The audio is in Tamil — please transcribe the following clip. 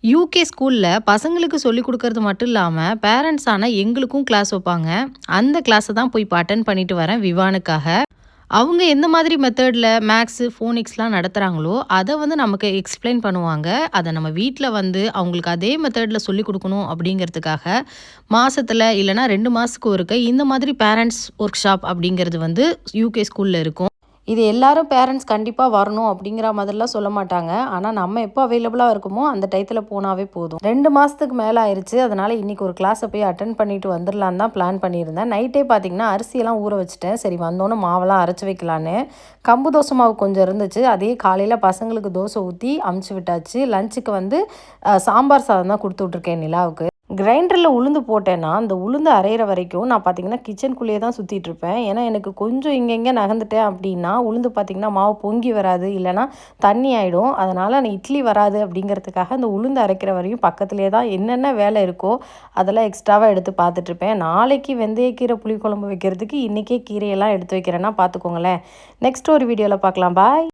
யூகே ஸ்கூல்ல பசங்களுக்கு சொல்லிக் குடுக்கறது மட்டும் இல்லாம, பேரண்ட்ஸ் ஆன எங்களுக்கும் கிளாஸ் வைப்பாங்க. அந்த கிளாஸ தான் போய் இப்ப அட்டெண்ட் பண்ணிட்டு வரேன் விவானுக்காக. அவங்க எந்த மாதிரி மெத்தட்ல மேத்ஸ், ஃபோனிக்ஸ்லாம் நடத்துறாங்களோ, அத வந்து நமக்கு எக்ஸ்ப்ளைன் பண்ணுவாங்க. அத நம்ம வீட்ல வந்து அவங்களுக்கு அதே மெத்தட்ல சொல்லிக் குடுக்கணும் அப்படிங்கிறதுக்காக, மாசத்துல இல்லன்னா 2 மாசத்துக்கு ஒருக்க இந்த மாதிரி பேரண்ட்ஸ் ஒர்க் ஷாப் அப்படிங்கிறது வந்து யூகே ஸ்கூல்ல இருக்கும். இது எல்லாரும் பேரண்ட்ஸ் கண்டிப்பா வரணும் அப்படிங்கிற மாதிரிலாம் சொல்ல மாட்டாங்க. ஆனா, நம்ம எப்போ அவைலபிளா இருக்குமோ, அந்த டயத்துல போனாவே போதும். 2 மாசத்துக்கு மேல ஆயிருச்சு. அதனால இன்னைக்கு ஒரு கிளாஸ போய் அட்டெண்ட் பண்ணிட்டு வந்துரலான்னு தான் பிளான் பண்ணியிருந்தேன். நைட்டே பார்த்தீங்கன்னா, அரிசியெல்லாம் ஊற வச்சுட்டேன். சரி வந்தோனே மாவெல்லாம் அரைச்சு வைக்கலான்னு. கம்பு தோசை மாவு கொஞ்சம் இருந்துச்சு. அதையே காலையில பசங்களுக்கு தோசை ஊத்தி அமுச்சு விட்டாச்சு. லஞ்சுக்கு வந்து சாம்பார் சாதம் தான் குடுத்து விட்டுருக்கேன் நிலாவுக்கு. கிரைண்டர்ல உளுந்து போட்டேன்னா, அந்த உளுந்து அரையிற வரைக்கும் நான் பார்த்தீங்கன்னா, கிச்சனுக்குள்ளேயே தான் சுத்திட்டு இருப்பேன். ஏன்னா, எனக்கு கொஞ்சம் இங்க நகர்ந்துட்டேன் அப்படின்னா, உளுந்து பார்த்தீங்கன்னா, மாவு பொங்கி வராது. இல்லன்னா தண்ணி ஆயிடும். அதனால நான் இட்லி வராது அப்படிங்கிறதுக்காக, அந்த உளுந்து அரைக்கிற வரையும் பக்கத்திலேயே தான் என்னென்ன வேலை இருக்கோ, அதெல்லாம் எக்ஸ்ட்ராவா எடுத்து பார்த்துட்ருப்பேன். நாளைக்கு வெந்தயக்கீரை புளிக்குழம்பு வைக்கிறதுக்கு, இன்னைக்கே கீரையெல்லாம் எடுத்து வைக்கிறேன்னா பார்த்துக்கோங்களேன். நெக்ஸ்ட் ஒரு வீடியோல பார்க்கலாம். பாய்.